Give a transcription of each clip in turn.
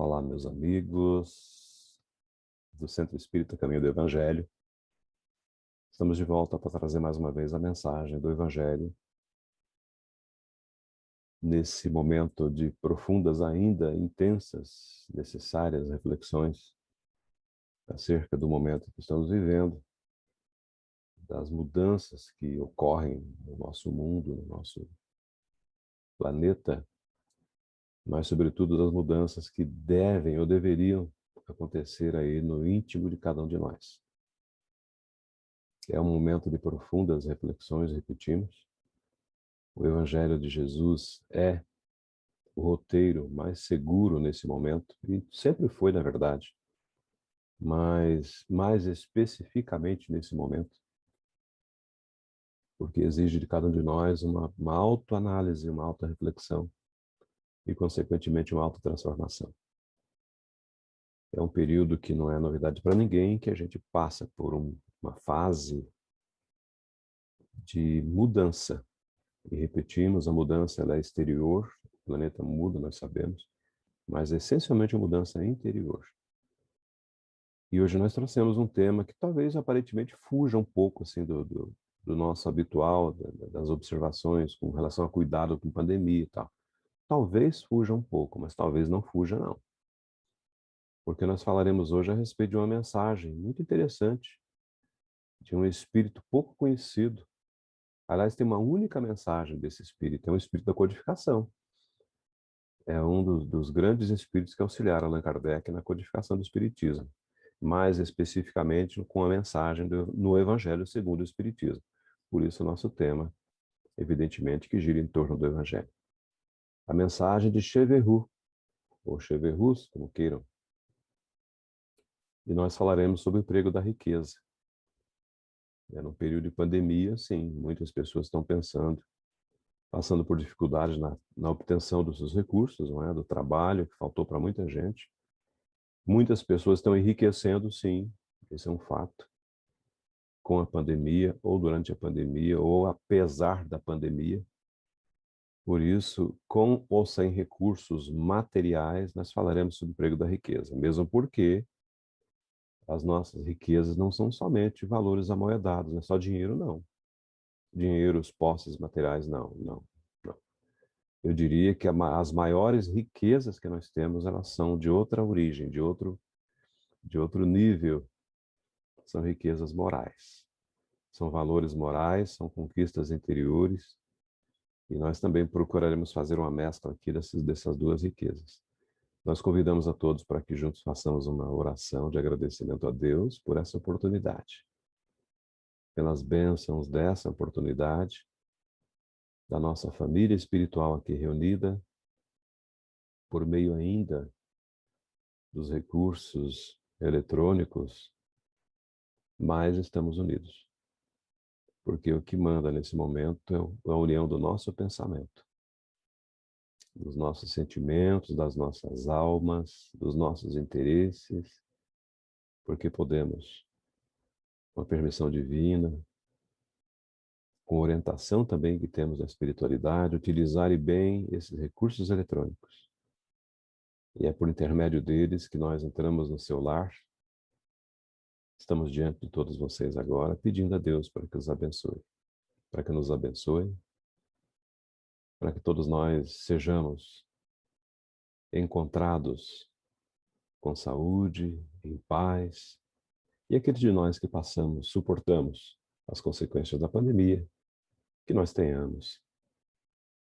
Olá, meus amigos do Centro Espírita Caminho do Evangelho. Estamos de volta para trazer mais uma vez a mensagem do Evangelho nesse momento de profundas, ainda intensas, necessárias reflexões acerca do momento que estamos vivendo, das mudanças que ocorrem no nosso mundo, no nosso planeta, mas sobretudo das mudanças que devem ou deveriam acontecer aí no íntimo de cada um de nós. É um momento de profundas reflexões, repetimos. O Evangelho de Jesus é o roteiro mais seguro nesse momento, e sempre foi, na verdade, mas mais especificamente nesse momento, porque exige de cada um de nós uma autoanálise, uma autorreflexão e, consequentemente, uma autotransformação. É um período que não é novidade para ninguém, que a gente passa por uma fase de mudança. E repetimos, a mudança ela é exterior, o planeta muda, nós sabemos, mas essencialmente a mudança é interior. E hoje nós trouxemos um tema que talvez aparentemente fuja um pouco assim, do nosso habitual, das observações com relação a cuidado com pandemia e tal. Talvez fuja um pouco, mas talvez não fuja não. Porque nós falaremos hoje a respeito de uma mensagem muito interessante, de um espírito pouco conhecido. Aliás, tem uma única mensagem desse espírito, é um espírito da codificação. É um dos grandes espíritos que auxiliaram Allan Kardec na codificação do espiritismo, mais especificamente com a mensagem no Evangelho segundo o Espiritismo. Por isso o nosso tema, evidentemente, que gira em torno do Evangelho. A mensagem de Cheverus, ou Cheverus, como queiram. E nós falaremos sobre o emprego da riqueza. Num período de pandemia, sim, muitas pessoas estão pensando, passando por dificuldades na obtenção dos seus recursos, não é? Do trabalho, que faltou para muita gente. Muitas pessoas estão enriquecendo, sim, esse é um fato, com a pandemia, ou durante a pandemia, ou apesar da pandemia. Por isso, com ou sem recursos materiais, nós falaremos sobre o emprego da riqueza, mesmo porque as nossas riquezas não são somente valores amoedados, não é só dinheiro, não. Dinheiro, os posses materiais, não. Eu diria que as maiores riquezas que nós temos, elas são de outra origem, de outro nível, são riquezas morais. São valores morais, são conquistas interiores, e nós também procuraremos fazer uma mescla aqui dessas duas riquezas. Nós convidamos a todos para que juntos façamos uma oração de agradecimento a Deus por essa oportunidade, pelas bênçãos dessa oportunidade, da nossa família espiritual aqui reunida, por meio ainda dos recursos eletrônicos, mas estamos unidos. Porque o que manda nesse momento é a união do nosso pensamento, dos nossos sentimentos, das nossas almas, dos nossos interesses, porque podemos, com a permissão divina, com orientação também que temos da espiritualidade, utilizar bem esses recursos eletrônicos. E é por intermédio deles que nós entramos no seu lar. Estamos diante de todos vocês agora, pedindo a Deus para que os abençoe, para que nos abençoe, para que todos nós sejamos encontrados com saúde, em paz, e aqueles de nós que passamos, suportamos as consequências da pandemia, que nós tenhamos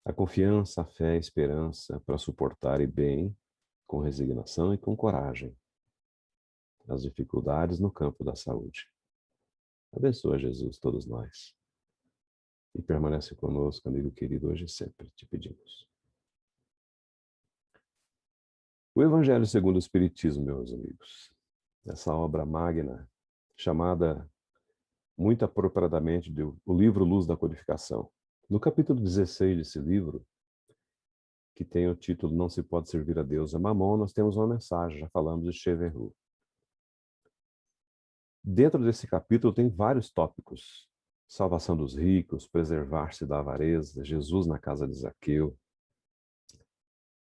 a confiança, a fé, a esperança para suportar bem, com resignação e com coragem, as dificuldades no campo da saúde. Abençoa, Jesus, todos nós. E permanece conosco, amigo querido, hoje e sempre, te pedimos. O Evangelho segundo o Espiritismo, meus amigos, essa obra magna, chamada muito apropriadamente de o livro Luz da Codificação. No capítulo 16 desse livro, que tem o título Não se pode servir a Deus a Mamon, nós temos uma mensagem, já falamos de Cheverus. Dentro desse capítulo tem vários tópicos. Salvação dos ricos, preservar-se da avareza, Jesus na casa de Zaqueu,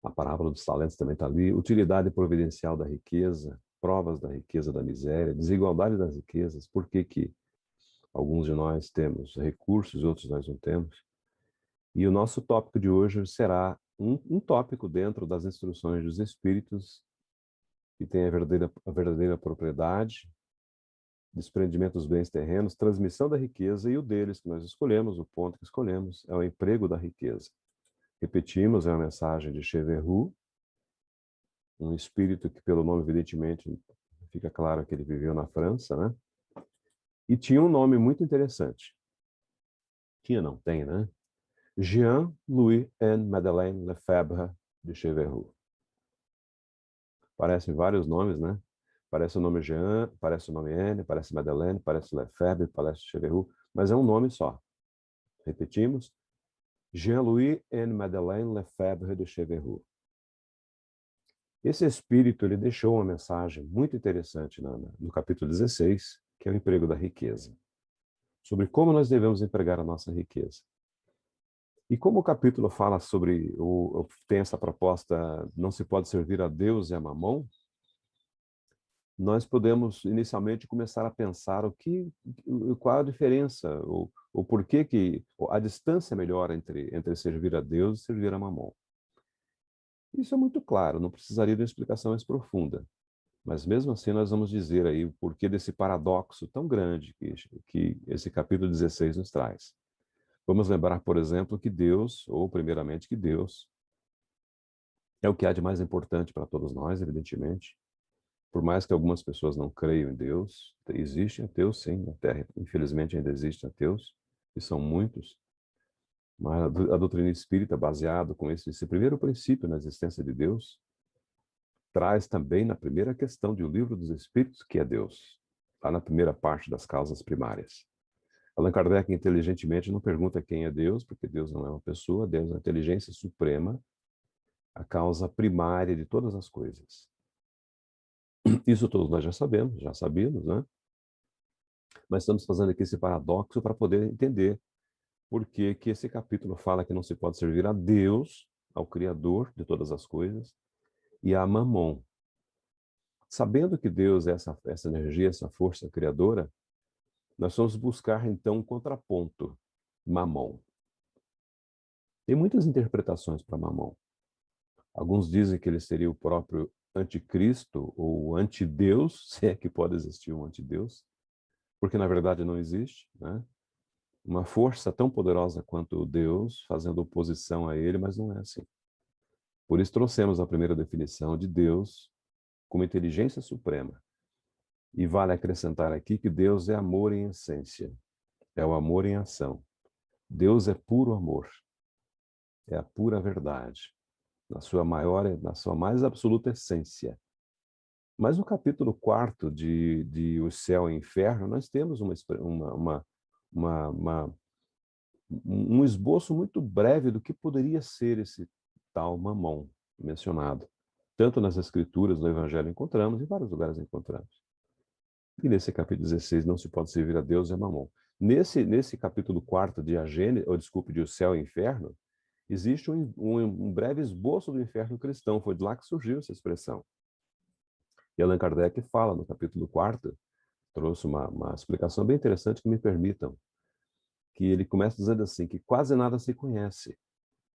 A parábola dos talentos também está ali. Utilidade providencial da riqueza, provas da riqueza, da miséria, desigualdade das riquezas. Por que que alguns de nós temos recursos, outros nós não temos? E o nosso tópico de hoje será um tópico dentro das instruções dos Espíritos, que tem a verdadeira propriedade, desprendimento dos bens terrenos, transmissão da riqueza, e o deles que nós escolhemos, o ponto que escolhemos, é o emprego da riqueza. Repetimos, é uma mensagem de Cheverroux, um espírito que, pelo nome, evidentemente, fica claro que ele viveu na França, né? E tinha um nome muito interessante. Tinha, não, tem, né? Jean-Louis Anne Madeleine Lefebvre de Cheverroux. Parecem vários nomes, né? Parece o nome Jean, parece o nome Anne, parece Madeleine, parece Lefebvre, parece Cheverroux, mas é um nome só. Repetimos. Jean-Louis Anne Madeleine Lefebvre de Cheverroux. Esse espírito ele deixou uma mensagem muito interessante no capítulo 16, que é o emprego da riqueza, sobre como nós devemos empregar a nossa riqueza. E como o capítulo fala sobre, tem essa proposta, não se pode servir a Deus e a Mamon, nós podemos inicialmente começar a pensar qual a diferença, o porquê que a distância melhor entre servir a Deus e servir a Mamon. Isso é muito claro, não precisaria de uma explicação mais profunda. Mas mesmo assim nós vamos dizer aí o porquê desse paradoxo tão grande que esse capítulo 16 nos traz. Vamos lembrar, por exemplo, que Deus, ou primeiramente que Deus, é o que há de mais importante para todos nós, evidentemente. Por mais que algumas pessoas não creiam em Deus, existem ateus sim, na Terra infelizmente ainda existem ateus, e são muitos. Mas a doutrina espírita, baseada com esse primeiro princípio na existência de Deus, traz também na primeira questão de O Livro dos Espíritos, que é Deus, lá na primeira parte das causas primárias. Allan Kardec, inteligentemente, não pergunta quem é Deus, porque Deus não é uma pessoa, Deus é a inteligência suprema, a causa primária de todas as coisas. Isso todos nós já sabíamos, né? Mas estamos fazendo aqui esse paradoxo para poder entender por que que esse capítulo fala que não se pode servir a Deus, ao Criador de todas as coisas, e a Mamon. Sabendo que Deus é essa energia, essa força criadora, nós vamos buscar, então, um contraponto, Mamon. Tem muitas interpretações para Mamon. Alguns dizem que ele seria o próprio anticristo ou antideus, se é que pode existir um antideus, porque na verdade não existe, né? Uma força tão poderosa quanto Deus fazendo oposição a ele, mas não é assim. Por isso trouxemos a primeira definição de Deus como inteligência suprema. E vale acrescentar aqui que Deus é amor em essência, é o amor em ação. Deus é puro amor, é a pura verdade, na sua mais absoluta essência. Mas no capítulo 4 de O Céu e o Inferno, nós temos uma, um esboço muito breve do que poderia ser esse tal Mamon mencionado. Tanto nas Escrituras, no Evangelho encontramos, em vários lugares encontramos. E nesse capítulo 16 não se pode servir a Deus e a Mamon. Nesse capítulo 4 de de O Céu e o Inferno, existe um breve esboço do inferno cristão. Foi de lá que surgiu essa expressão. E Allan Kardec fala no capítulo 4, trouxe uma explicação bem interessante que me permitam, que ele começa dizendo assim, que quase nada se conhece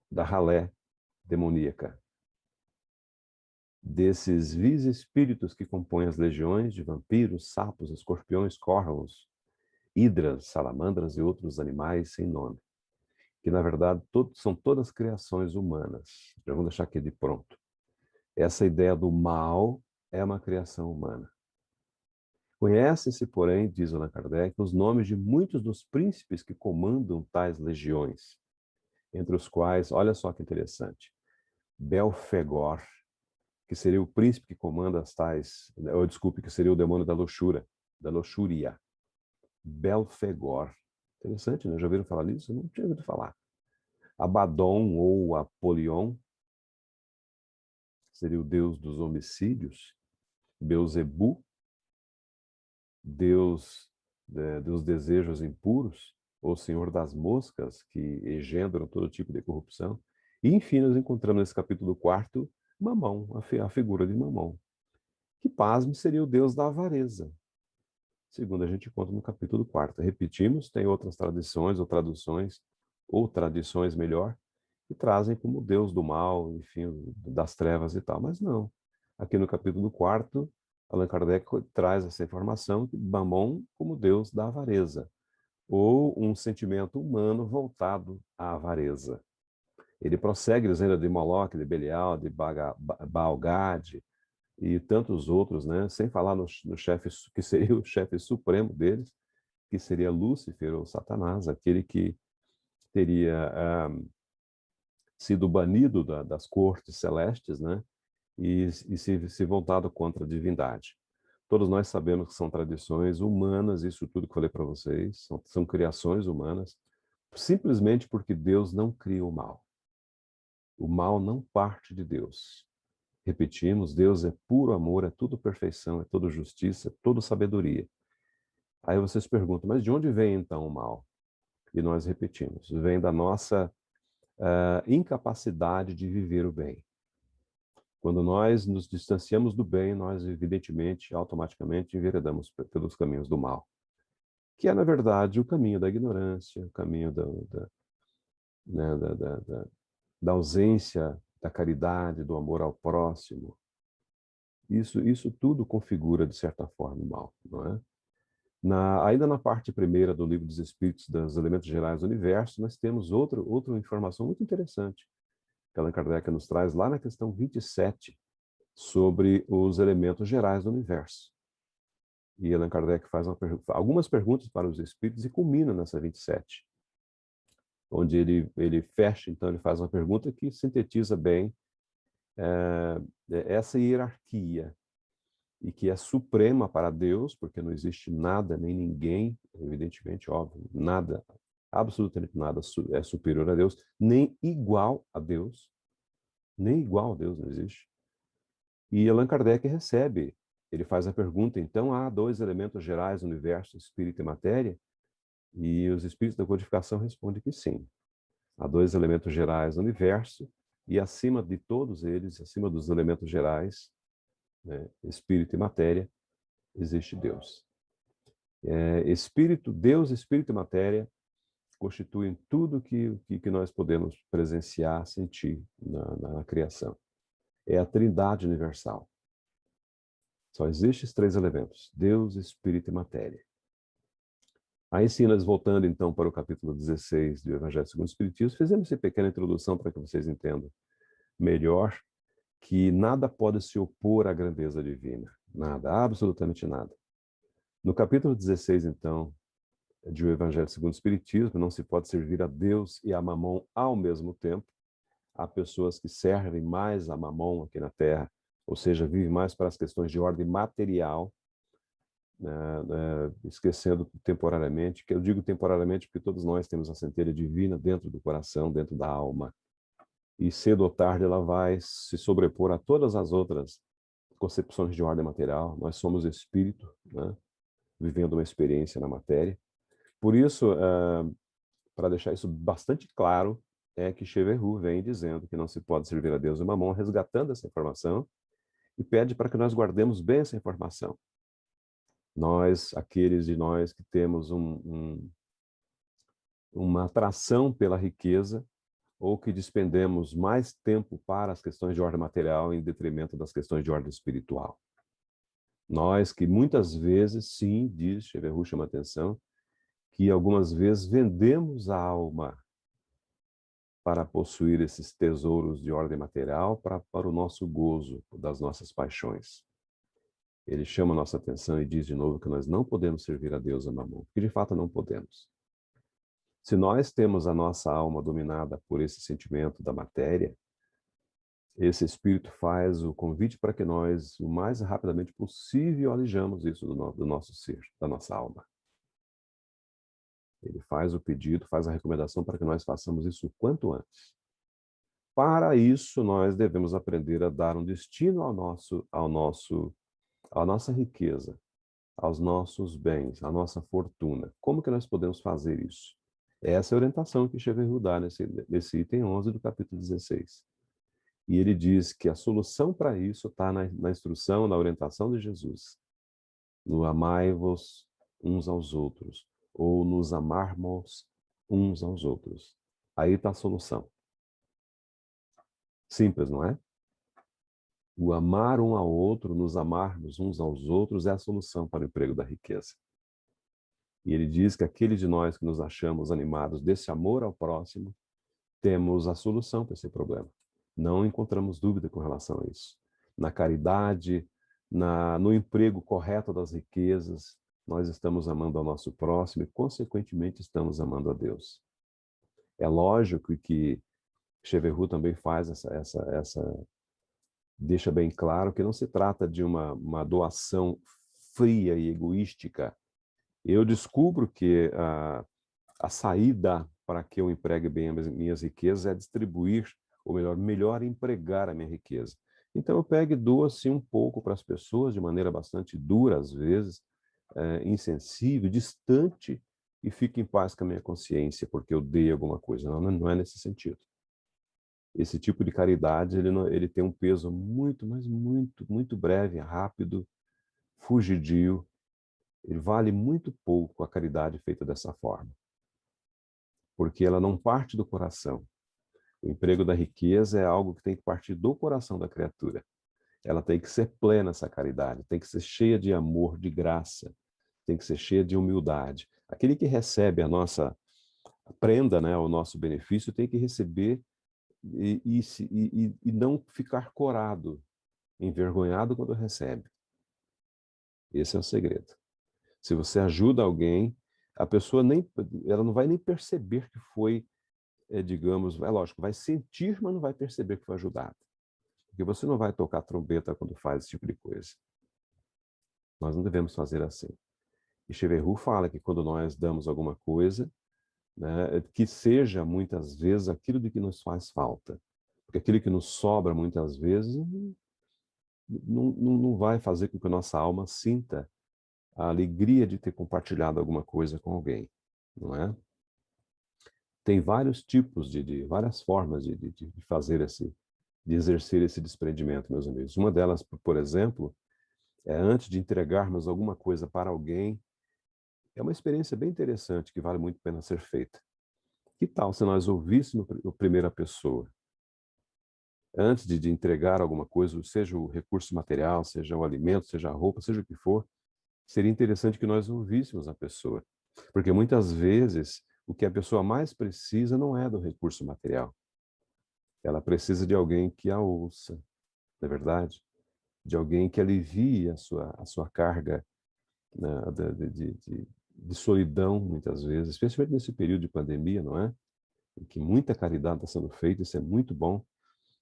da ralé demoníaca, desses vis espíritos que compõem as legiões de vampiros, sapos, escorpiões, córregos, hidras, salamandras e outros animais sem nome, que na verdade são todas criações humanas. Já vamos deixar aqui de pronto. Essa ideia do mal é uma criação humana. Conhece-se, porém, diz Allan Kardec, os nomes de muitos dos príncipes que comandam tais legiões, entre os quais, olha só que interessante, Belfegor, que seria o príncipe que comanda as tais, ou desculpe, que seria o demônio da luxúria. Belfegor. Interessante, né? Já ouviram falar nisso? Eu não tinha ouvido falar. Abaddon ou Apolion, seria o deus dos homicídios. Beelzebub, deus dos desejos impuros, ou senhor das moscas, que engendram todo tipo de corrupção. E, enfim, nós encontramos nesse capítulo 4 Mamão, a figura de Mamão, que, pasme, seria o deus da avareza, segundo a gente encontra no capítulo 4. Repetimos, tem outras tradições ou traduções, ou tradições melhor, que trazem como deus do mal, enfim, das trevas e tal, mas não. Aqui no capítulo 4, Allan Kardec traz essa informação de Mamon como deus da avareza, ou um sentimento humano voltado à avareza. Ele prossegue dizendo de Moloque, de Belial, de Baal-Gad e tantos outros, né? Sem falar no chefe, que seria o chefe supremo deles, que seria Lúcifer ou Satanás, aquele que teria sido banido das cortes celestes, né? E se voltado contra a divindade. Todos nós sabemos que são tradições humanas, isso tudo que eu falei para vocês, são criações humanas, simplesmente porque Deus não cria o mal. O mal não parte de Deus. Repetimos, Deus é puro amor, é tudo perfeição, é tudo justiça, é tudo sabedoria. Aí vocês perguntam, mas de onde vem então o mal? E nós repetimos, vem da nossa incapacidade de viver o bem. Quando nós nos distanciamos do bem, nós evidentemente, automaticamente, enveredamos pelos caminhos do mal, que é, na verdade, o caminho da ignorância, o caminho né, da ausência da caridade, do amor ao próximo. Isso tudo configura, de certa forma, o mal, não é? Ainda na parte primeira do Livro dos Espíritos, dos Elementos Gerais do Universo, nós temos outra informação muito interessante, que Allan Kardec nos traz lá na questão 27, sobre os elementos gerais do universo. E Allan Kardec faz algumas perguntas para os espíritos e culmina nessa 27, onde ele fecha, então ele faz uma pergunta que sintetiza bem essa hierarquia, e que é suprema para Deus, porque não existe nada, nem ninguém, evidentemente, óbvio, nada, absolutamente nada é superior a Deus, nem igual a Deus, nem igual a Deus não existe. E Allan Kardec recebe, ele faz a pergunta, então, há dois elementos gerais no universo, espírito e matéria? E os espíritos da codificação respondem que sim. Há dois elementos gerais no universo, e acima de todos eles, acima dos elementos gerais, né, espírito e matéria, existe Deus. Deus, espírito e matéria constituem tudo que nós podemos presenciar, sentir na criação. É a Trindade universal. Só existem esses três elementos: Deus, espírito e matéria. Aí sim, nós voltando então para o capítulo 16 do Evangelho segundo o Espiritismo, fizemos essa pequena introdução para que vocês entendam melhor que nada pode se opor à grandeza divina. Nada, absolutamente nada. No capítulo 16, então, de O Evangelho segundo o Espiritismo, não se pode servir a Deus e a Mamon ao mesmo tempo. Há pessoas que servem mais a Mamon aqui na Terra, ou seja, vivem mais para as questões de ordem material, esquecendo temporariamente, que eu digo temporariamente porque todos nós temos a centelha divina dentro do coração, dentro da alma. E cedo ou tarde ela vai se sobrepor a todas as outras concepções de ordem material. Nós somos espírito, né, vivendo uma experiência na matéria. Por isso, para deixar isso bastante claro, é que Cheverru vem dizendo que não se pode servir a Deus e Mamon, resgatando essa informação, e pede para que nós guardemos bem essa informação. Nós, aqueles de nós que temos uma atração pela riqueza, ou que despendemos mais tempo para as questões de ordem material em detrimento das questões de ordem espiritual. Nós que muitas vezes, sim, diz Cheverru, chama atenção, que algumas vezes vendemos a alma para possuir esses tesouros de ordem material para o nosso gozo, das nossas paixões. Ele chama a nossa atenção e diz de novo que nós não podemos servir a Deus a Mamon, porque de fato não podemos. Se nós temos a nossa alma dominada por esse sentimento da matéria, esse Espírito faz o convite para que nós, o mais rapidamente possível, alijamos isso do nosso ser, da nossa alma. Ele faz o pedido, faz a recomendação para que nós façamos isso o quanto antes. Para isso, nós devemos aprender a dar um destino à nossa riqueza, aos nossos bens, à nossa fortuna. Como que nós podemos fazer isso? Essa é a orientação que Cheverru dá nesse item 11 do capítulo 16. E ele diz que a solução para isso está na instrução, na orientação de Jesus. No amai-vos uns aos outros, ou nos amarmos uns aos outros. Aí está a solução. Simples, não é? O amar um ao outro, nos amarmos uns aos outros, é a solução para o emprego da riqueza. E ele diz que aqueles de nós que nos achamos animados desse amor ao próximo, temos a solução para esse problema. Não encontramos dúvida com relação a isso. Na caridade, no emprego correto das riquezas, nós estamos amando ao nosso próximo e, consequentemente, estamos amando a Deus. É lógico que Cheverru também faz deixa bem claro que não se trata de uma doação fria e egoística. Eu descubro que a saída para que eu empregue bem as minhas riquezas é distribuir, ou melhor empregar a minha riqueza. Então eu pego e dou assim um pouco para as pessoas, de maneira bastante dura às vezes, insensível, distante, e fico em paz com a minha consciência, porque eu dei alguma coisa. Não é nesse sentido. Esse tipo de caridade, ele tem um peso muito, mas muito breve, rápido, fugidio. Ele vale muito pouco a caridade feita dessa forma, porque ela não parte do coração. O emprego da riqueza é algo que tem que partir do coração da criatura. Ela tem que ser plena, essa caridade, tem que ser cheia de amor, de graça, tem que ser cheia de humildade. Aquele que recebe a nossa prenda, né, o nosso benefício, tem que receber e não ficar corado, envergonhado quando recebe. Esse é o segredo. Se você ajuda alguém, a pessoa ela não vai nem perceber que foi, digamos, é lógico, vai sentir, mas não vai perceber que foi ajudado. Porque você não vai tocar trombeta quando faz esse tipo de coisa. Nós não devemos fazer assim. E Cheverru fala que quando nós damos alguma coisa, né, que seja muitas vezes aquilo de que nos faz falta. Porque aquilo que nos sobra muitas vezes não vai fazer com que a nossa alma sinta a alegria de ter compartilhado alguma coisa com alguém, não é? Tem vários tipos, várias formas de fazer de exercer esse desprendimento, meus amigos. Uma delas, por exemplo, é antes de entregarmos alguma coisa para alguém, é uma experiência bem interessante que vale muito a pena ser feita. Que tal se nós ouvíssemos a primeira pessoa? Antes de entregar alguma coisa, seja o recurso material, seja o alimento, seja a roupa, seja o que for, seria interessante que nós ouvíssemos a pessoa. Porque muitas vezes o que a pessoa mais precisa não é do recurso material. Ela precisa de alguém que a ouça, não é verdade? De alguém que alivie a sua carga, né, de solidão, muitas vezes, especialmente nesse período de pandemia, não é? Em que muita caridade está sendo feita, isso é muito bom,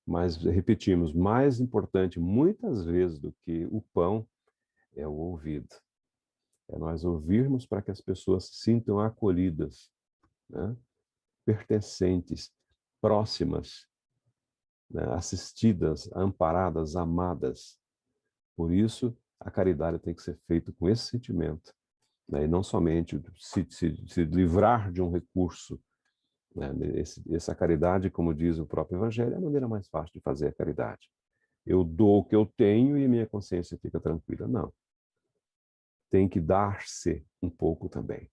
mas, repetimos, mais importante muitas vezes do que o pão é o ouvido. É nós ouvirmos para que as pessoas se sintam acolhidas, né? Pertencentes, próximas, né? Assistidas, amparadas, amadas. Por isso, a caridade tem que ser feita com esse sentimento, né? E não somente se livrar de um recurso, né? Essa caridade, como diz o próprio Evangelho, é a maneira mais fácil de fazer a caridade. Eu dou o que eu tenho e minha consciência fica tranquila. Não. Tem que dar-se um pouco também.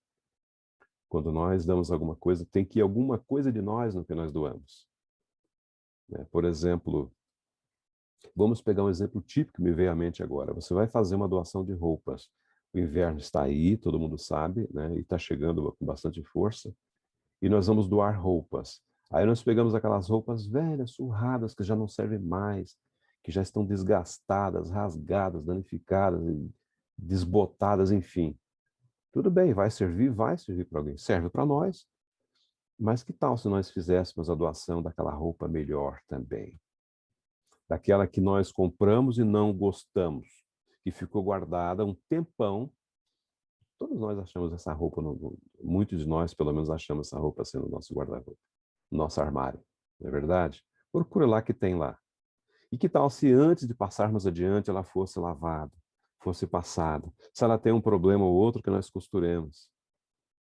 Quando nós damos alguma coisa, tem que ir alguma coisa de nós no que nós doamos. Por exemplo, vamos pegar um exemplo típico que me veio à mente agora. Você vai fazer uma doação de roupas. O inverno está aí, todo mundo sabe, né? E está chegando com bastante força. E nós vamos doar roupas. Aí nós pegamos aquelas roupas velhas, surradas, que já não servem mais, que já estão desgastadas, rasgadas, danificadas, desbotadas, enfim. Tudo bem, vai servir para alguém. Serve para nós. Mas que tal se nós fizéssemos a doação daquela roupa melhor também? Daquela que nós compramos e não gostamos, que ficou guardada um tempão. Todos nós achamos essa roupa, muitos de nós, pelo menos, achamos essa roupa sendo no nosso guarda-roupa, no nosso armário. Não é verdade? Procure lá que tem lá. E que tal se antes de passarmos adiante ela fosse lavada, fosse passada? Se ela tem um problema ou outro, que nós costuremos.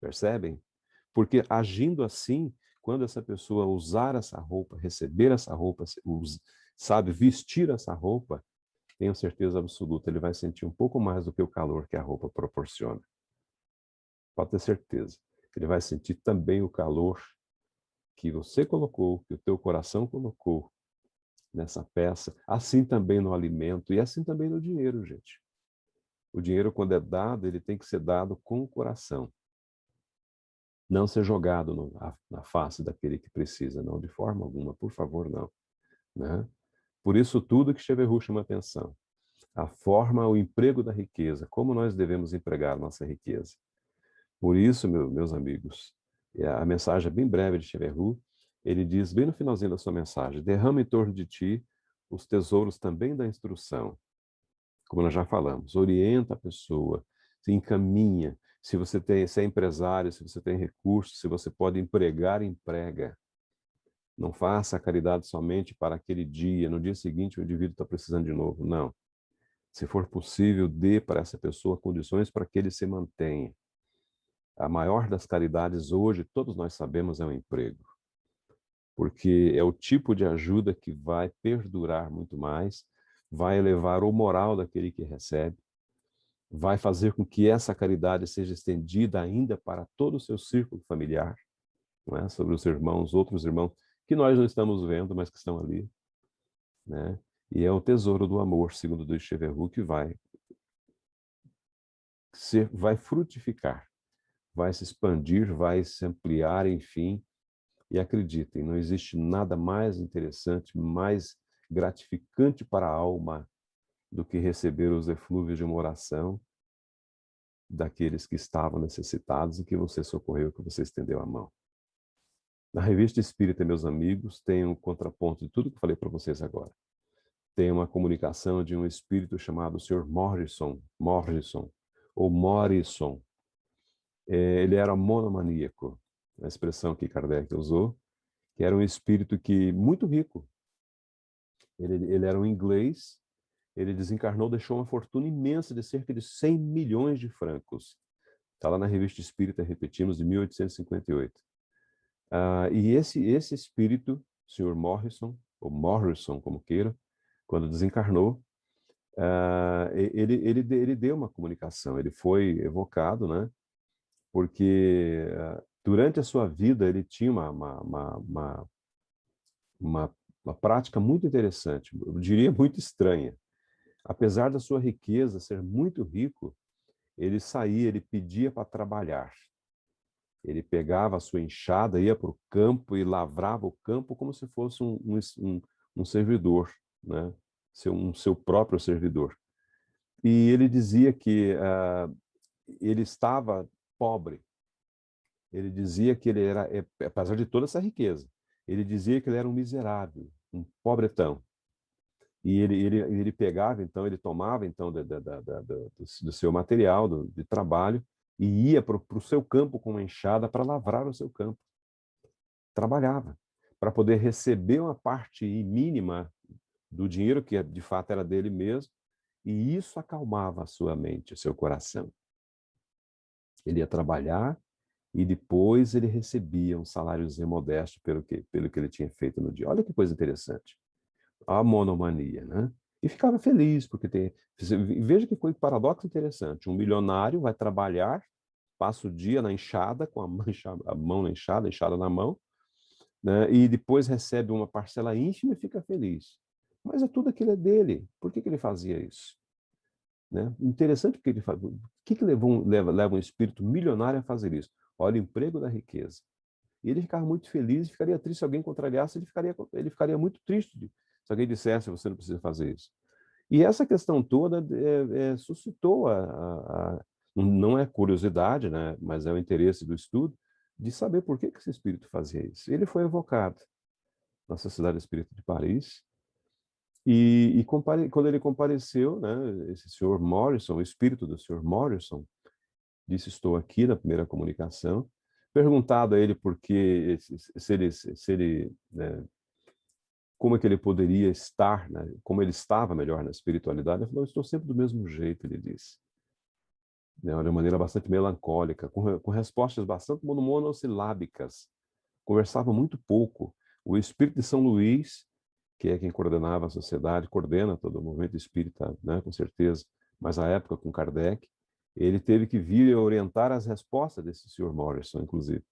Percebem? Porque agindo assim, quando essa pessoa usar essa roupa, receber essa roupa, sabe, vestir essa roupa, tenho certeza absoluta, ele vai sentir um pouco mais do que o calor que a roupa proporciona. Pode ter certeza. Ele vai sentir também o calor que você colocou, que o teu coração colocou nessa peça, assim também no alimento e assim também no dinheiro, gente. O dinheiro, quando é dado, ele tem que ser dado com o coração. Não ser jogado na face daquele que precisa, não, de forma alguma, por favor, não. Né? Por isso, tudo que Cheverru chama atenção. A forma, o emprego da riqueza, como nós devemos empregar nossa riqueza. Por isso, meus amigos, a mensagem é bem breve de Cheverru, ele diz bem no finalzinho da sua mensagem, derrama em torno de ti os tesouros também da instrução. Como nós já falamos, orienta a pessoa, se encaminha. Se é empresário, se você tem recursos, se você pode empregar, emprega. Não faça a caridade somente para aquele dia, no dia seguinte o indivíduo está precisando de novo. Não. Se for possível, dê para essa pessoa condições para que ele se mantenha. A maior das caridades hoje, todos nós sabemos, é o emprego. Porque é o tipo de ajuda que vai perdurar muito mais, vai elevar o moral daquele que recebe, vai fazer com que essa caridade seja estendida ainda para todo o seu círculo familiar, não é? Sobre os irmãos, outros irmãos, que nós não estamos vendo, mas que estão ali. Né? E é o tesouro do amor, segundo o Cheverru, que vai frutificar, vai se expandir, vai se ampliar, enfim. E acreditem, não existe nada mais interessante, mais gratificante para a alma do que receber os eflúvios de uma oração daqueles que estavam necessitados e que você socorreu, que você estendeu a mão. Na Revista Espírita, meus amigos, tem um contraponto de tudo que eu falei para vocês agora. Tem uma comunicação de um espírito chamado Sr. Morrison, ou Morrison. Ele era monomaníaco, a expressão que Kardec usou, que era um espírito muito rico. Ele era um inglês, ele desencarnou, deixou uma fortuna imensa de cerca de 100 milhões de francos. Está lá na Revista Espírita, repetimos, de 1858. E esse espírito, Sr. Morrison, ou Morrison, como queira, quando desencarnou, ele deu uma comunicação, ele foi evocado, né? Porque durante a sua vida ele tinha uma prática muito interessante, eu diria muito estranha. Apesar da sua riqueza ser muito rico, ele saía, ele pedia para trabalhar. Ele pegava a sua enxada, ia para o campo e lavrava o campo como se fosse um servidor, né? Seu próprio servidor. E ele dizia que ele estava pobre. Ele dizia que ele era, apesar de toda essa riqueza, ele dizia que ele era um miserável, um pobretão. E ele pegava, então, ele tomava, então, do seu material de trabalho e ia para o seu campo com uma enxada para lavrar o seu campo. Trabalhava para poder receber uma parte mínima do dinheiro que de fato era dele mesmo, e isso acalmava a sua mente, o seu coração. Ele ia trabalhar e depois ele recebia um saláriozinho modesto pelo que ele tinha feito no dia. Olha que coisa interessante. A monomania, né? E ficava feliz, porque veja que coisa paradoxo interessante. Um milionário vai trabalhar, passa o dia na enxada, com a mão na enxada, a enxada na mão, né? E depois recebe uma parcela ínfima e fica feliz. Mas é tudo aquilo é dele. Por que ele fazia isso? Né? Interessante porque ele faz. O que leva um espírito milionário a fazer isso? Olha o emprego da riqueza. E ele ficava muito feliz, ficaria triste se alguém contrariasse, ele ficaria muito triste se alguém dissesse você não precisa fazer isso. E essa questão toda suscitou não é curiosidade, né, mas é o interesse do estudo de saber por que esse espírito fazia isso. Ele foi evocado na Sociedade Espírita de Paris e quando ele compareceu, né, esse senhor Morrison, o espírito do senhor Morrison, disse: estou aqui na primeira comunicação. Perguntado a ele por que, se ele né, como é que ele poderia estar, né, como ele estava melhor na espiritualidade, ele falou: estou sempre do mesmo jeito, ele disse. né, de uma maneira bastante melancólica, com respostas bastante monossilábicas. Conversava muito pouco. O espírito de São Luís, que é quem coordenava a sociedade, coordena todo o movimento espírita, né, com certeza, mas à época com Kardec, ele teve que vir e orientar as respostas desse Sr. Morrison, inclusive,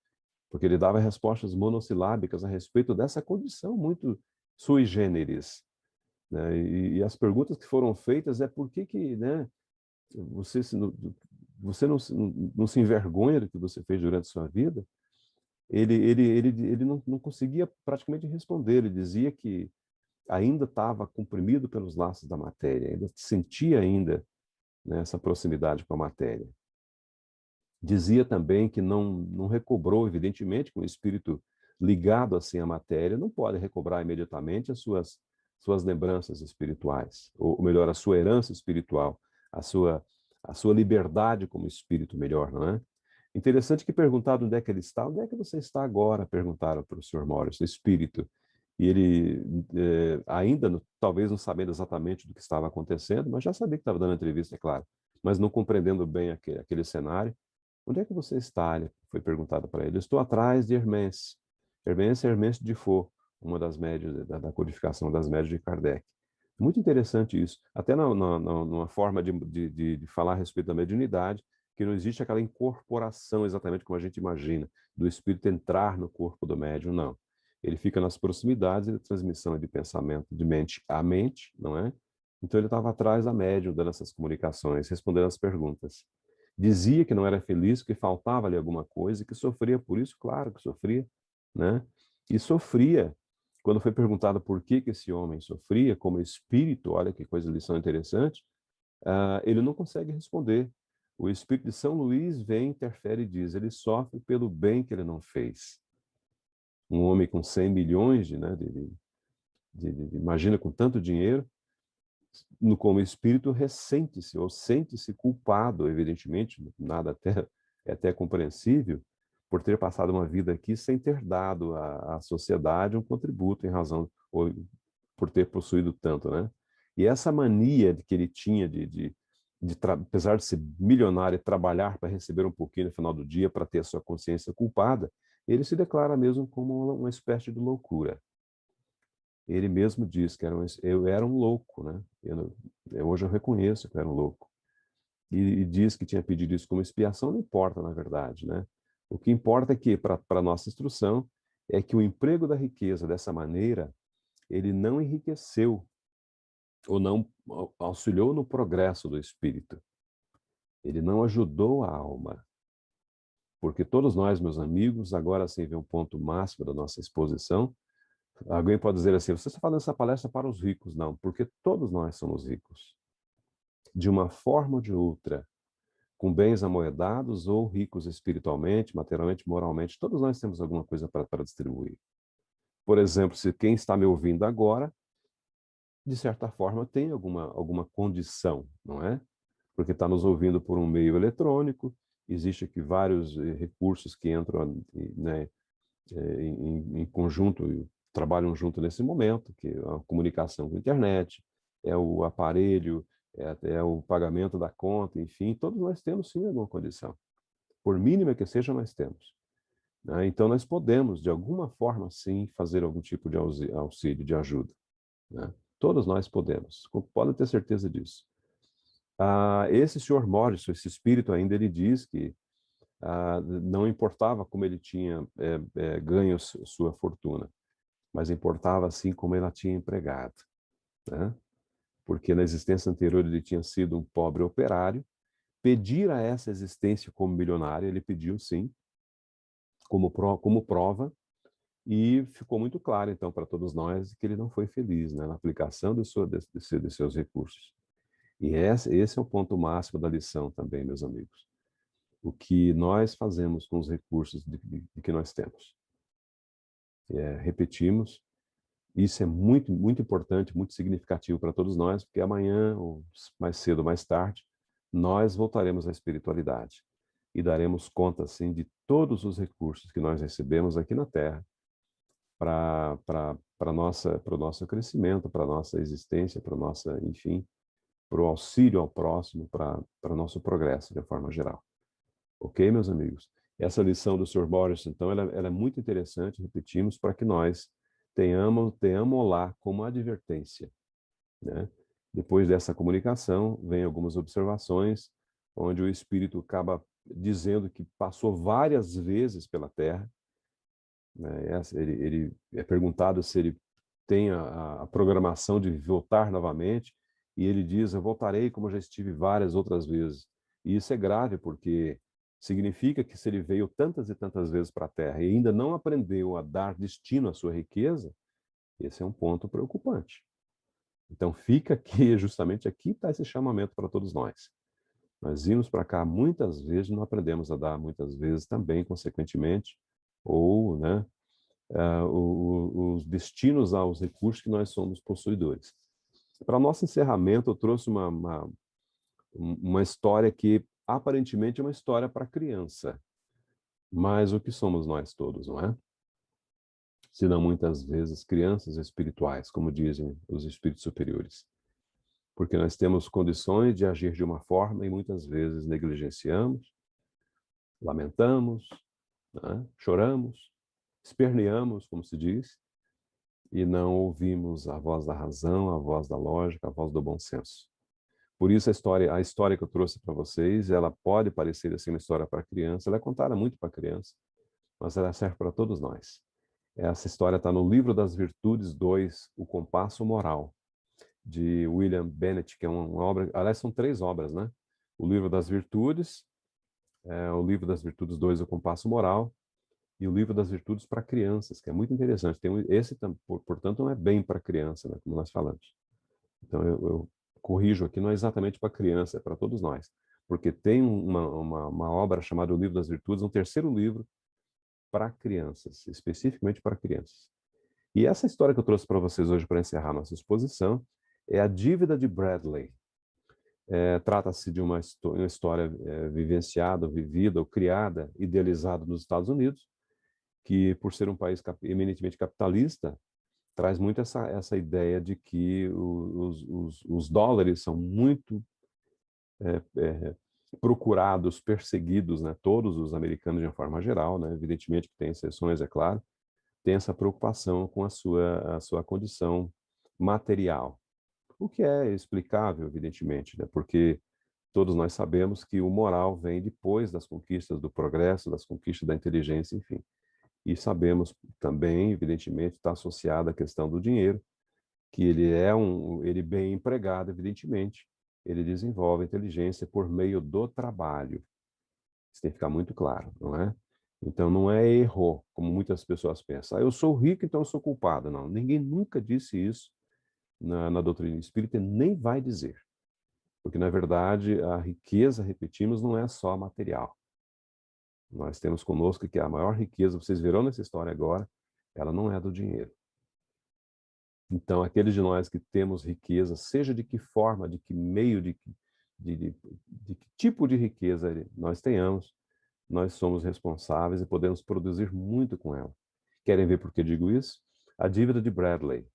porque ele dava respostas monossilábicas a respeito dessa condição muito sui generis, né? E as perguntas que foram feitas é por que, né, você, você não se envergonha do que você fez durante a sua vida? Ele não conseguia praticamente responder. Ele dizia que ainda estava comprimido pelos laços da matéria, ainda sentia ainda, né, essa proximidade com a matéria. Dizia também que não recobrou, evidentemente, com o espírito ligado assim à matéria, não pode recobrar imediatamente as suas lembranças espirituais, ou melhor, a sua herança espiritual, a sua liberdade como espírito melhor, não é? Interessante que perguntado onde é que ele está, onde é que você está agora? Perguntaram para o Sr. Morris, o espírito. E ele, ainda, talvez não sabendo exatamente do que estava acontecendo, mas já sabia que estava dando entrevista, é claro, mas não compreendendo bem aquele cenário. Onde é que você está? Foi perguntado para ele. Estou atrás de Hermès. Hermès é Hermès de Faux, uma das médias, da codificação das médias de Kardec. Muito interessante isso. Até numa forma de falar a respeito da mediunidade, que não existe aquela incorporação exatamente como a gente imagina, do espírito entrar no corpo do médium, não. Ele fica nas proximidades da transmissão de pensamento de mente a mente, não é? Então ele estava atrás da médium, dando essas comunicações, respondendo as perguntas. Dizia que não era feliz, que faltava-lhe alguma coisa, que sofria por isso, claro que sofria, né? E sofria. Quando foi perguntado por que esse homem sofria, como espírito, olha que coisa, lição interessante, ele não consegue responder. O espírito de São Luís vem, interfere e diz, ele sofre pelo bem que ele não fez. Um homem com 100 milhões, imagina, com tanto dinheiro, como espírito ressente-se ou sente-se culpado, evidentemente, nada até é até compreensível, por ter passado uma vida aqui sem ter dado à sociedade um contributo em razão ou por ter possuído tanto, né? E essa mania que ele tinha apesar de ser milionário, trabalhar para receber um pouquinho no final do dia para ter a sua consciência culpada, ele se declara mesmo como uma espécie de loucura. Ele mesmo diz que eu era um louco, né? Hoje eu reconheço que eu era um louco. E diz que tinha pedido isso como expiação, não importa, na verdade, né? O que importa é que, para a nossa instrução, é que o emprego da riqueza dessa maneira, ele não enriqueceu ou não auxiliou no progresso do espírito. Ele não ajudou a alma. Porque todos nós, meus amigos, agora sim vem o ponto máximo da nossa exposição. Alguém pode dizer assim, você está falando essa palestra para os ricos. Não, porque todos nós somos ricos. De uma forma ou de outra, com bens amoedados ou ricos espiritualmente, materialmente, moralmente, todos nós temos alguma coisa para distribuir. Por exemplo, se quem está me ouvindo agora, de certa forma, tem alguma condição, não é? Porque está nos ouvindo por um meio eletrônico, existe aqui vários recursos que entram, né, em conjunto, trabalham junto nesse momento, que é a comunicação com a internet, é o aparelho, é o pagamento da conta, enfim, todos nós temos sim alguma condição. Por mínima que seja, nós temos, né? Então nós podemos, de alguma forma, sim, fazer algum tipo de auxílio, de ajuda, né? Todos nós podemos, podem ter certeza disso. Esse senhor Morrison, esse espírito ainda, ele diz que não importava como ele tinha ganho sua fortuna, mas importava assim como ela tinha empregado, né? Porque na existência anterior ele tinha sido um pobre operário, pedir a essa existência como milionário, ele pediu sim, como prova, e ficou muito claro então para todos nós que ele não foi feliz, né, na aplicação de seus recursos. E esse é o ponto máximo da lição também, meus amigos. O que nós fazemos com os recursos de que nós temos. Repetimos, isso é muito, muito importante, muito significativo para todos nós, porque amanhã, ou mais cedo ou mais tarde, nós voltaremos à espiritualidade e daremos conta, assim, de todos os recursos que nós recebemos aqui na Terra para o nosso crescimento, para a nossa existência, para a nossa, enfim, para o auxílio ao próximo, para nosso progresso de forma geral. Ok, meus amigos? Essa lição do Sr. Boris, então, ela é muito interessante, repetimos, para que nós tenhamos lá como advertência, né? Depois dessa comunicação, vem algumas observações, onde o Espírito acaba dizendo que passou várias vezes pela Terra, né? Ele é perguntado se ele tem a programação de voltar novamente, e ele diz: eu voltarei como já estive várias outras vezes. E isso é grave, porque significa que se ele veio tantas e tantas vezes para a Terra e ainda não aprendeu a dar destino à sua riqueza, esse é um ponto preocupante. Então fica aqui, justamente aqui está esse chamamento para todos nós. Nós vimos para cá muitas vezes, não aprendemos a dar muitas vezes também, consequentemente, ou, né, os destinos aos recursos que nós somos possuidores. Para nosso encerramento, eu trouxe uma história que aparentemente é uma história para criança, mas o que somos nós todos, não é? Se não muitas vezes crianças espirituais, como dizem os espíritos superiores. Porque nós temos condições de agir de uma forma e muitas vezes negligenciamos, lamentamos, né? Choramos, esperneamos, como se diz, e não ouvimos a voz da razão, a voz da lógica, a voz do bom senso. Por isso a história que eu trouxe para vocês, ela pode parecer assim uma história para criança, ela é contada muito para criança, mas ela serve para todos nós. Essa história está no Livro das Virtudes 2, O Compasso Moral, de William Bennett, que é uma obra, aliás, são 3 obras, né? O Livro das Virtudes, o Livro das Virtudes 2, O Compasso Moral, e o Livro das Virtudes para crianças, que é muito interessante. Esse, portanto, não é bem para criança, né, como nós falamos. Então, eu corrijo aqui, não é exatamente para criança, é para todos nós. Porque tem uma obra chamada O Livro das Virtudes, um terceiro livro para crianças, especificamente para crianças. E essa história que eu trouxe para vocês hoje para encerrar nossa exposição é A Dívida de Bradley. Trata-se de uma história vivenciada, vivida ou criada, idealizada nos Estados Unidos, que, por ser um país eminentemente capitalista, traz muito essa ideia de que os dólares são muito procurados, perseguidos, né? Todos os americanos de uma forma geral, né? Evidentemente que tem exceções, é claro, tem essa preocupação com a sua condição material, o que é explicável, evidentemente, né? Porque todos nós sabemos que o moral vem depois das conquistas do progresso, das conquistas da inteligência, enfim. E sabemos também, evidentemente, está associada à questão do dinheiro, que ele bem empregado, evidentemente, ele desenvolve inteligência por meio do trabalho. Isso tem que ficar muito claro, não é? Então, não é erro, como muitas pessoas pensam. Eu sou rico, então eu sou culpado. Não, ninguém nunca disse isso na doutrina espírita, e nem vai dizer. Porque, na verdade, a riqueza, repetimos, não é só material. Nós temos conosco que a maior riqueza, vocês verão nessa história agora, ela não é do dinheiro. Então, aqueles de nós que temos riqueza, seja de que forma, de que meio, de que tipo de riqueza nós tenhamos, nós somos responsáveis e podemos produzir muito com ela. Querem ver por que digo isso? A dívida de Bradley.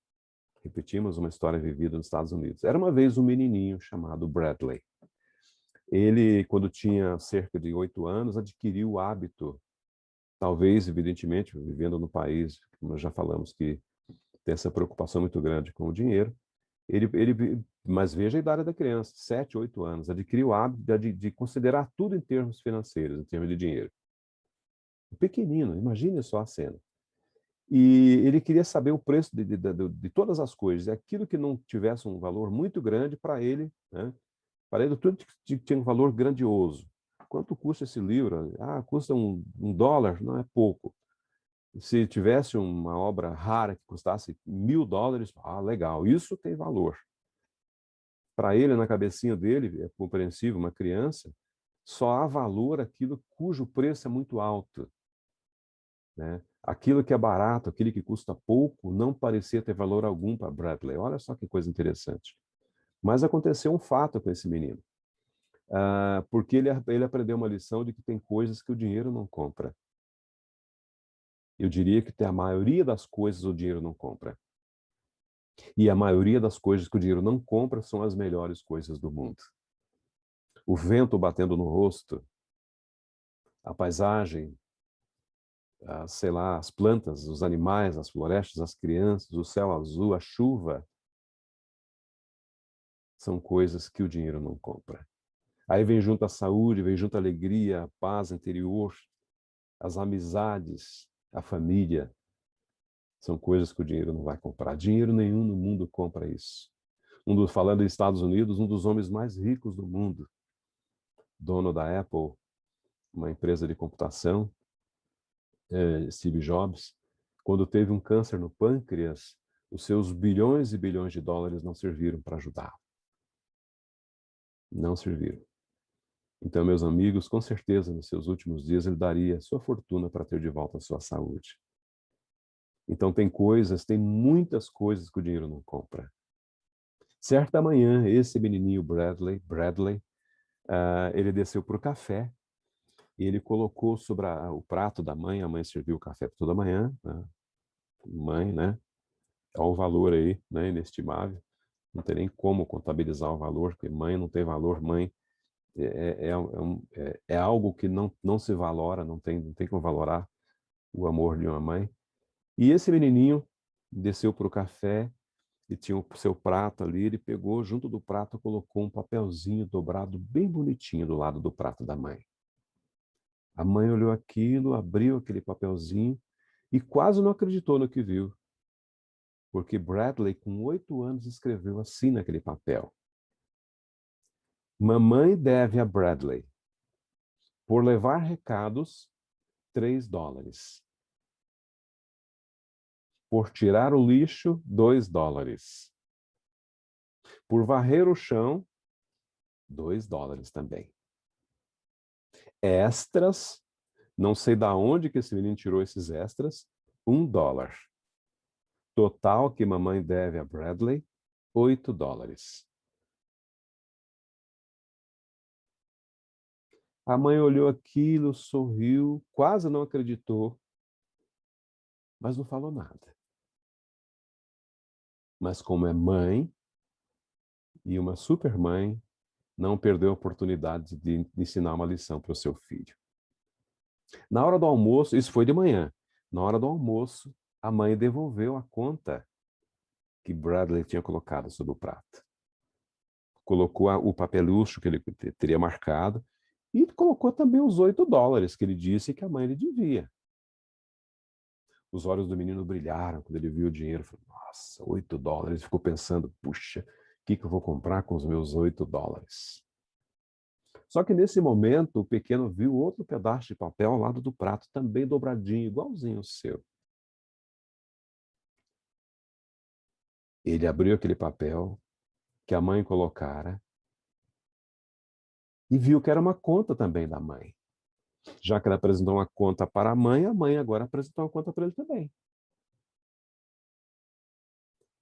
Repetimos uma história vivida nos Estados Unidos. Era uma vez um menininho chamado Bradley. Ele, quando tinha cerca de 8 anos, adquiriu o hábito, talvez, evidentemente, vivendo no país, como nós já falamos, que tem essa preocupação muito grande com o dinheiro. Mas veja a idade da criança, 7, 8 anos, adquiriu o hábito de considerar tudo em termos financeiros, em termos de dinheiro. Pequenino, imagine só a cena. E ele queria saber o preço de todas as coisas, aquilo que não tivesse um valor muito grande para ele, né? Para ele tudo tinha um valor grandioso. Quanto custa esse livro? Ah, custa $1, não é pouco. Se tivesse uma obra rara que custasse $1.000, ah, legal, isso tem valor. Para ele, na cabecinha dele, é compreensível, uma criança, só há valor aquilo cujo preço é muito alto, né? Aquilo que é barato, aquilo que custa pouco, não parecia ter valor algum para Bradley. Olha só que coisa interessante. Mas aconteceu um fato com esse menino. Porque ele aprendeu uma lição de que tem coisas que o dinheiro não compra. Eu diria que a maioria das coisas o dinheiro não compra. E a maioria das coisas que o dinheiro não compra são as melhores coisas do mundo. O vento batendo no rosto, a paisagem, sei lá, as plantas, os animais, as florestas, as crianças, o céu azul, a chuva, são coisas que o dinheiro não compra. Aí vem junto a saúde, vem junto a alegria, a paz interior, as amizades, a família. São coisas que o dinheiro não vai comprar. Dinheiro nenhum no mundo compra isso. Falando em Estados Unidos, um dos homens mais ricos do mundo, dono da Apple, uma empresa de computação, Steve Jobs, quando teve um câncer no pâncreas, os seus bilhões e bilhões de dólares não serviram para ajudá-lo. Não serviram. Então, meus amigos, com certeza, nos seus últimos dias, ele daria sua fortuna para ter de volta a sua saúde. Então, tem muitas coisas que o dinheiro não compra. Certa manhã, esse menininho Bradley, ele desceu para o café e ele colocou sobre o prato da mãe. A mãe serviu o café toda manhã. Né? Mãe, né? É um valor aí, né? Inestimável. Não tem nem como contabilizar o valor, porque mãe não tem valor. Mãe é algo que não se valora, não tem como valorar o amor de uma mãe. E esse menininho desceu para o café e tinha o seu prato ali, ele pegou, junto do prato, colocou um papelzinho dobrado bem bonitinho do lado do prato da mãe. A mãe olhou aquilo, abriu aquele papelzinho e quase não acreditou no que viu. Porque Bradley, com 8 anos, escreveu assim naquele papel: mamãe deve a Bradley, por levar recados, $3. Por tirar o lixo, $2. Por varrer o chão, $2 também. Extras, não sei da onde que esse menino tirou esses extras, $1. Total que mamãe deve a Bradley, $8. A mãe olhou aquilo, sorriu, quase não acreditou, mas não falou nada. Mas como é mãe, e uma super mãe, não perdeu a oportunidade de ensinar uma lição para o seu filho. Na hora do almoço, isso foi de manhã, na hora do almoço, a mãe devolveu a conta que Bradley tinha colocado sobre o prato. Colocou o papelucho que ele teria marcado e colocou também os $8 que ele disse que a mãe lhe devia. Os olhos do menino brilharam quando ele viu o dinheiro. Falou, nossa, $8. Ele ficou pensando, puxa, o que eu vou comprar com os meus $8? Só que nesse momento, o pequeno viu outro pedaço de papel ao lado do prato, também dobradinho, igualzinho ao seu. Ele abriu aquele papel que a mãe colocara e viu que era uma conta também da mãe. Já que ela apresentou uma conta para a mãe agora apresentou uma conta para ele também.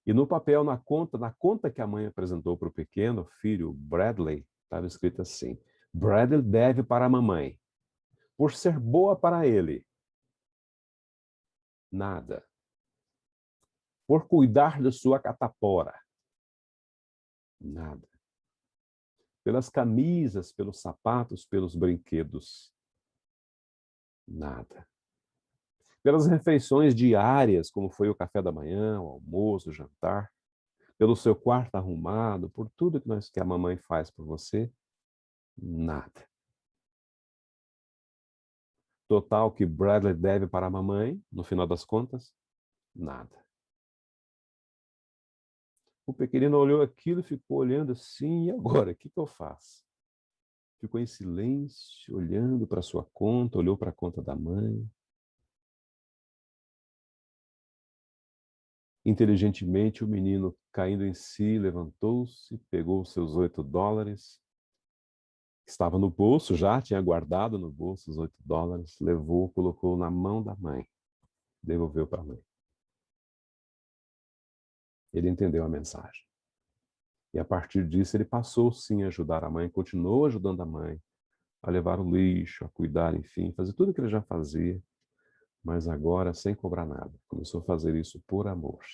E no papel, na conta que a mãe apresentou para o pequeno filho, Bradley, estava escrito assim: Bradley deve para a mamãe, por ser boa para ele, nada. Por cuidar de sua catapora, nada. Pelas camisas, pelos sapatos, pelos brinquedos, nada. Pelas refeições diárias, como foi o café da manhã, o almoço, o jantar, pelo seu quarto arrumado, por tudo que a mamãe faz por você, nada. Total que Bradley deve para a mamãe, no final das contas, nada. O pequenino olhou aquilo e ficou olhando assim, e agora, o que eu faço? Ficou em silêncio, olhando para sua conta, olhou para a conta da mãe. Inteligentemente, o menino, caindo em si, levantou-se, pegou os seus $8, que estava no bolso já, tinha guardado no bolso os $8, levou, colocou na mão da mãe, devolveu para a mãe. Ele entendeu a mensagem. E a partir disso, ele passou sim a ajudar a mãe, continuou ajudando a mãe a levar o lixo, a cuidar, enfim, fazer tudo o que ele já fazia, mas agora sem cobrar nada. Começou a fazer isso por amor.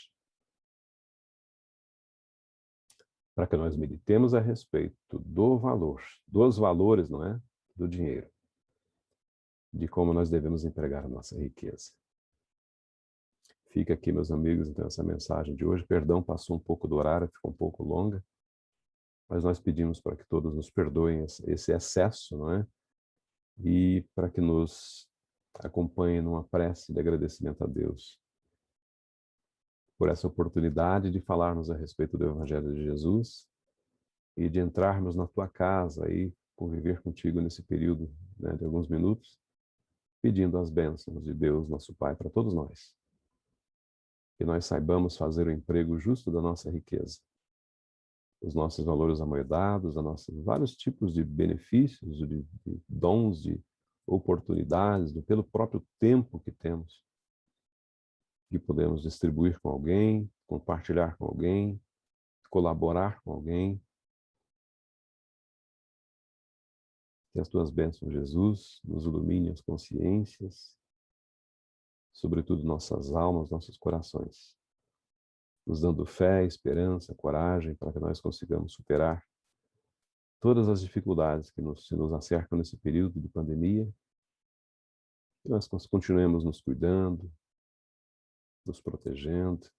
para que nós meditemos a respeito do valor, dos valores, não é? Do dinheiro, de como nós devemos empregar a nossa riqueza. Fica aqui, meus amigos, então, essa mensagem de hoje. Perdão, passou um pouco do horário, ficou um pouco longa, mas nós pedimos para que todos nos perdoem esse excesso, não é? E para que nos acompanhem numa prece de agradecimento a Deus por essa oportunidade de falarmos a respeito do Evangelho de Jesus e de entrarmos na tua casa e conviver contigo nesse período, né, de alguns minutos, pedindo as bênçãos de Deus, nosso Pai, para todos nós. Que nós saibamos fazer o emprego justo da nossa riqueza, os nossos valores amoedados, os nossos vários tipos de benefícios, de dons, de oportunidades, pelo próprio tempo que temos, que podemos distribuir com alguém, compartilhar com alguém, colaborar com alguém. Que as tuas bênçãos, Jesus, nos ilumine as consciências, sobretudo nossas almas, nossos corações, nos dando fé, esperança, coragem, para que nós consigamos superar todas as dificuldades que se nos acercam nesse período de pandemia, que nós continuemos nos cuidando, nos protegendo,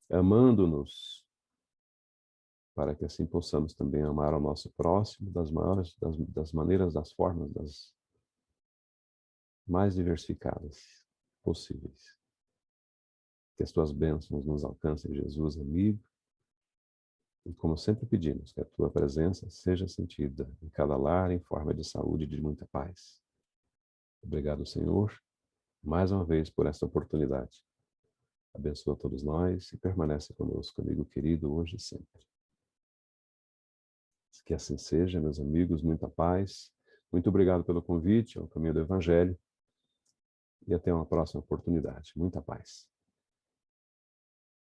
amando-nos, para que assim possamos também amar ao nosso próximo das maneiras, das formas, das mais diversificadas possíveis. Que as tuas bênçãos nos alcancem, Jesus, amigo. E como sempre pedimos, que a tua presença seja sentida em cada lar em forma de saúde e de muita paz. Obrigado, Senhor, mais uma vez por esta oportunidade. Abençoa todos nós e permanece conosco, amigo querido, hoje e sempre. Que assim seja, meus amigos, muita paz. Muito obrigado pelo convite ao Caminho do Evangelho e até uma próxima oportunidade. Muita paz.